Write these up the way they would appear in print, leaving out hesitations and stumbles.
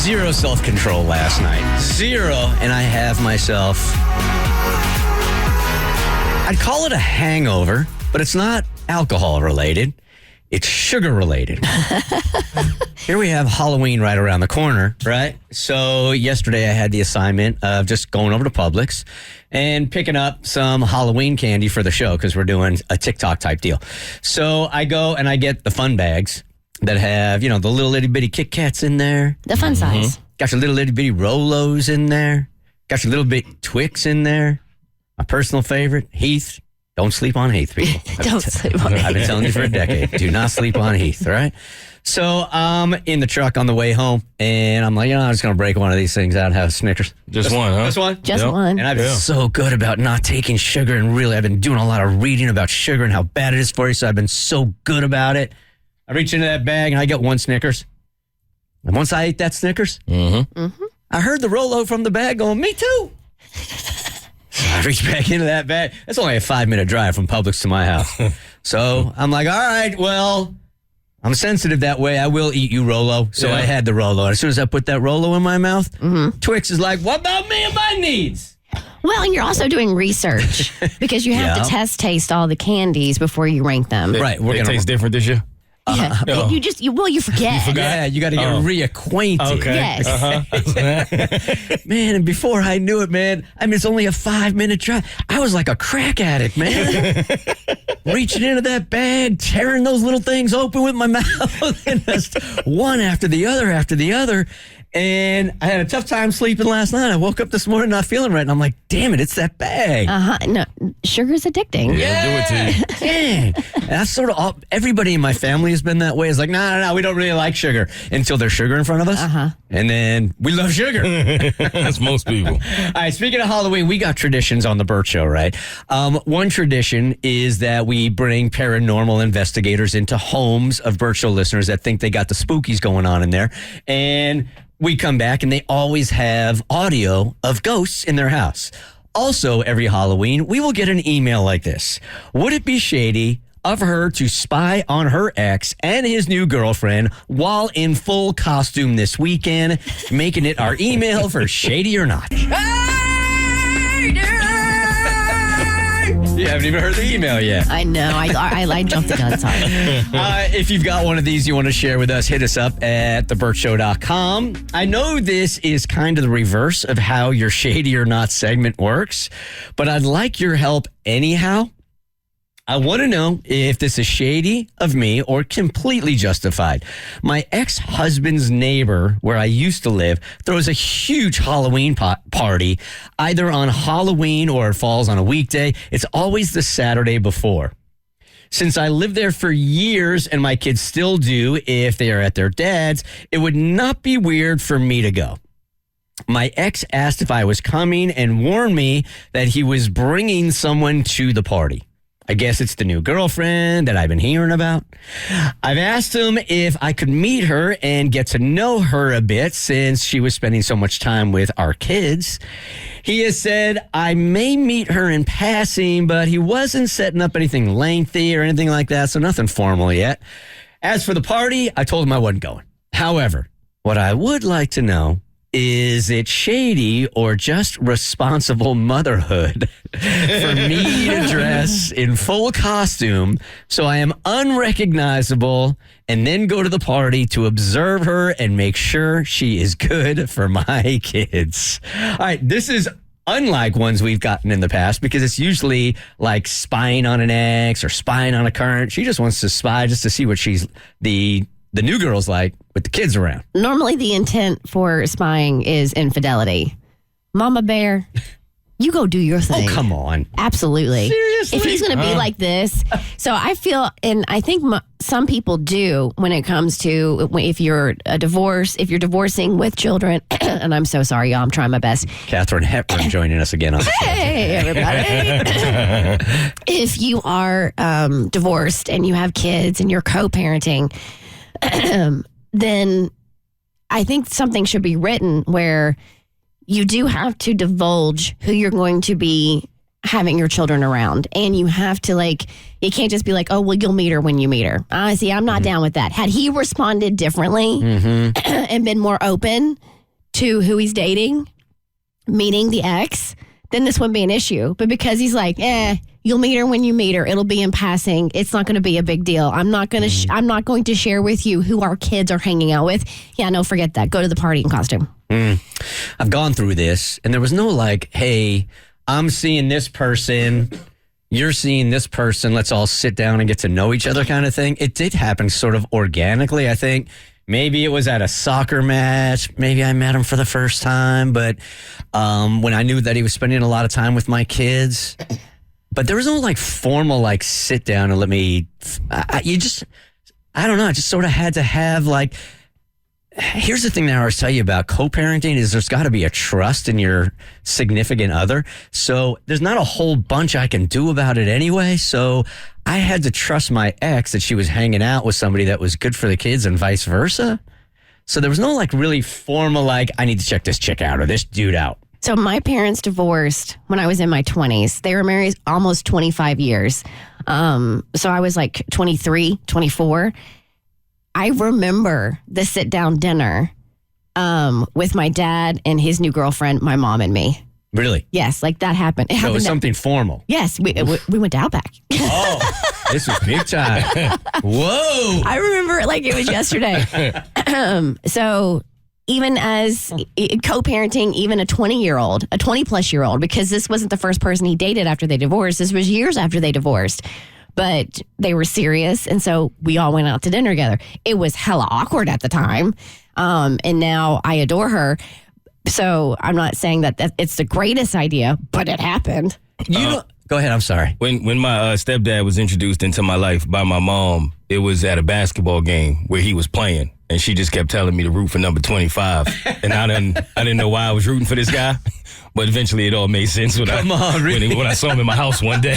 zero self-control last night. Zero. And I have myself, I'd call it a hangover, but it's not alcohol related. It's sugar related. Here we have Halloween right around the corner, right? So yesterday I had the assignment of just going over to Publix and picking up some Halloween candy for the show because we're doing a TikTok type deal. So I go and I get the fun bags that have, you know, the little itty bitty Kit Kats in there. The fun size. Got your little itty bitty Rolos in there. Got your little bit Twix in there. My personal favorite, Heath. Don't sleep on Heath, people. Don't sleep on Heath. I've been telling you for a decade. Do not sleep on Heath, all right? So I'm in the truck on the way home, and I'm like, I'm just going to break one of these things out and have a Snickers. Just one, huh? Just one? Just one. And I've been so good about not taking sugar, and really I've been doing a lot of reading about sugar and how bad it is for you, so I've been so good about it. I reach into that bag, and I get one Snickers. And once I ate that Snickers, I heard the Rolo from the bag going, me too. I reached back into that bag. That's only a 5-minute drive from Publix to my house. So I'm like, all right, well, I'm sensitive that way. I will eat you, Rolo. So I had the Rolo. As soon as I put that Rolo in my mouth, Twix is like, what about me and my needs? Well, and you're also doing research because you have to taste all the candies before you rank them. Right. It tastes different this year? Yeah. You forget. Yeah, you got to get reacquainted. Okay. Yes. Man, and before I knew it, man, I mean, it's only a 5-minute drive. I was like a crack addict, man. Reaching into that bag, tearing those little things open with my mouth, and just one after the other. And I had a tough time sleeping last night. I woke up this morning not feeling right, and I'm like, damn it, it's that bag. No, sugar's addicting. Yeah, do it to you. Yeah. And that's sort of everybody in my family has been that way. It's like, no, we don't really like sugar until there's sugar in front of us. And then we love sugar. That's most people. All right, speaking of Halloween, we got traditions on the Bert Show, right? One tradition is that we bring paranormal investigators into homes of Bert Show listeners that think they got the spookies going on in there. And we come back and they always have audio of ghosts in their house. Also, every Halloween, we will get an email like this. Would it be shady of her to spy on her ex and his new girlfriend while in full costume this weekend, making it our email for Shady or Not? You haven't even heard the email yet. I know. I jumped the gun. Sorry. If you've got one of these you want to share with us, hit us up at thebertshow.com. I know this is kind of the reverse of how your Shady or Not segment works, but I'd like your help anyhow. I want to know if this is shady of me or completely justified. My ex-husband's neighbor, where I used to live, throws a huge Halloween party, either on Halloween or it falls on a weekday. It's always the Saturday before. Since I lived there for years and my kids still do if they are at their dad's, it would not be weird for me to go. My ex asked if I was coming and warned me that he was bringing someone to the party. I guess it's the new girlfriend that I've been hearing about. I've asked him if I could meet her and get to know her a bit since she was spending so much time with our kids. He has said I may meet her in passing, but he wasn't setting up anything lengthy or anything like that, so nothing formal yet. As for the party, I told him I wasn't going. However, what I would like to know, is it shady or just responsible motherhood for me to dress in full costume so I am unrecognizable and then go to the party to observe her and make sure she is good for my kids? All right, this is unlike ones we've gotten in the past because it's usually like spying on an ex or spying on a current. She just wants to spy just to see what the new girl's like with the kids around. Normally the intent for spying is infidelity. Mama Bear, you go do your thing. Oh, come on. Absolutely. Seriously? If he's going to be like this. So I feel, and I think some people do when it comes to if you're divorcing with children, and I'm so sorry, y'all, I'm trying my best. Katharine Hepburn joining us again on the show. Hey, everybody. If you are divorced and you have kids and you're co-parenting, then I think something should be written where you do have to divulge who you're going to be having your children around. And you have to, it can't just be like, oh, well, you'll meet her when you meet her. See, I'm not down with that. Had he responded differently and been more open, to who he's dating, meeting the ex, then this wouldn't be an issue. But because he's like, you'll meet her when you meet her. It'll be in passing. It's not going to be a big deal. I'm not going to. I'm not going to share with you who our kids are hanging out with. Yeah, no, forget that. Go to the party in costume. I've gone through this, and there was no like, hey, I'm seeing this person, you're seeing this person, let's all sit down and get to know each other kind of thing. It did happen sort of organically, I think. Maybe it was at a soccer match. Maybe I met him for the first time, but when I knew that he was spending a lot of time with my kids. But there was no like formal like sit down and let me, I don't know, I just sort of had to have like, here's the thing that I always tell you about co-parenting is there's got to be a trust in your significant other. So there's not a whole bunch I can do about it anyway. So I had to trust my ex that she was hanging out with somebody that was good for the kids and vice versa. So there was no like really formal like, I need to check this chick out or this dude out. So my parents divorced when I was in my 20s. They were married almost 25 years. So I was like 23, 24. I remember the sit-down dinner with my dad and his new girlfriend, my mom and me. Really? Yes, like that happened. So it was something formal. Yes, we went to Outback. Oh, this was big time. Whoa. I remember it like it was yesterday. So even as co-parenting, even a 20-year-old, a 20-plus-year-old, because this wasn't the first person he dated after they divorced. This was years after they divorced. But they were serious, and so we all went out to dinner together. It was hella awkward at the time, and now I adore her. So I'm not saying that it's the greatest idea, but it happened. Go ahead, I'm sorry. When my stepdad was introduced into my life by my mom, it was at a basketball game where he was playing, and she just kept telling me to root for number 25. And I didn't know why I was rooting for this guy, but eventually it all made sense when I saw him in my house one day.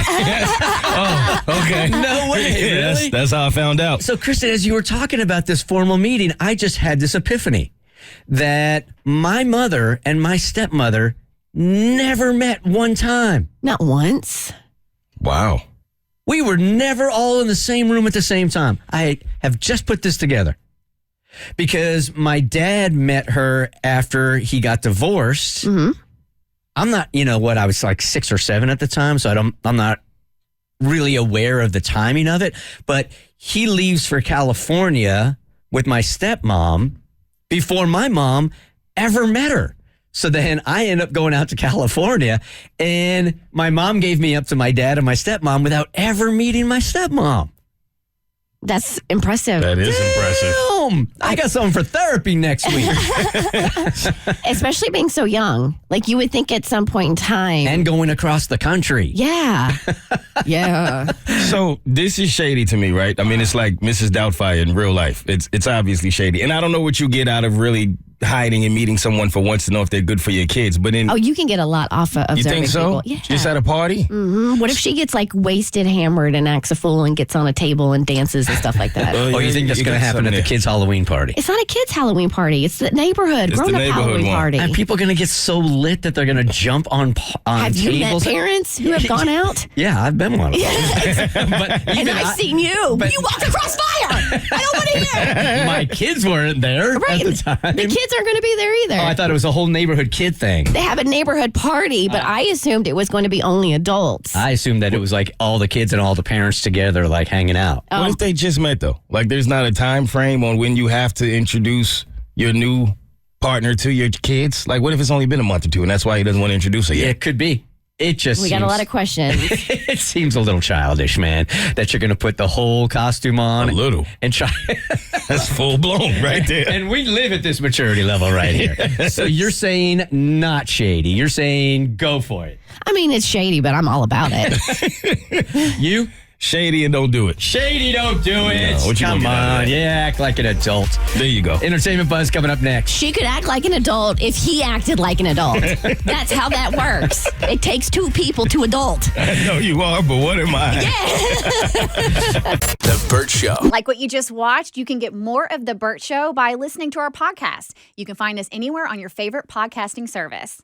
Oh, okay. No way, yeah, really? That's how I found out. So, Kristen, as you were talking about this formal meeting, I just had this epiphany that my mother and my stepmother never met one time. Not once. Wow. We were never all in the same room at the same time. I have just put this together because my dad met her after he got divorced. Mm-hmm. I'm not, I was like 6 or 7 at the time, so I'm not really aware of the timing of it. But he leaves for California with my stepmom before my mom ever met her. So then I end up going out to California, and my mom gave me up to my dad and my stepmom without ever meeting my stepmom. That's impressive. That is impressive. I got something for therapy next week. Especially being so young. Like you would think at some point in time. And going across the country. Yeah. Yeah. So this is shady to me, right? I mean, it's like Mrs. Doubtfire in real life. It's obviously shady. And I don't know what you get out of really hiding and meeting someone for once to know if they're good for your kids. But you can get a lot off of you think so? People. Yeah. Just at a party? Mm-hmm. What if she gets like wasted, hammered, and acts a fool and gets on a table and dances and stuff like that? You think that's going to happen at the kids' Halloween party? It's not a kids' Halloween party. It's the neighborhood, grown-up Halloween party. Are people going to get so lit that they're going to jump on have tables? You met parents who have gone out? Yeah, I've been one. And I've seen you. You walked across fire. I don't want to hear. My kids weren't there at the time. The kids aren't going to be there either. Oh, I thought it was a whole neighborhood kid thing. They have a neighborhood party, but I assumed it was going to be only adults. I assumed that it was like all the kids and all the parents together, like hanging out. What if they just met though? Like, there's not a time frame on when you have to introduce your new partner to your kids. Like, what if it's only been a month or two, and that's why he doesn't want to introduce her yet? Yeah, it could be. We got a lot of questions. It seems a little childish, man, that you're going to put the whole costume on. A little. And try. That's full blown right there. And we live at this maturity level right here. So you're saying not shady. You're saying go for it. I mean, it's shady, but I'm all about it. You? Shady and don't do it. Shady, don't do it. No, Come on. Yeah, act like an adult. There you go. Entertainment Buzz coming up next. She could act like an adult if he acted like an adult. That's how that works. It takes 2 people to adult. I know you are, but what am I? Yeah. The Bert Show. Like what you just watched, you can get more of The Bert Show by listening to our podcast. You can find us anywhere on your favorite podcasting service.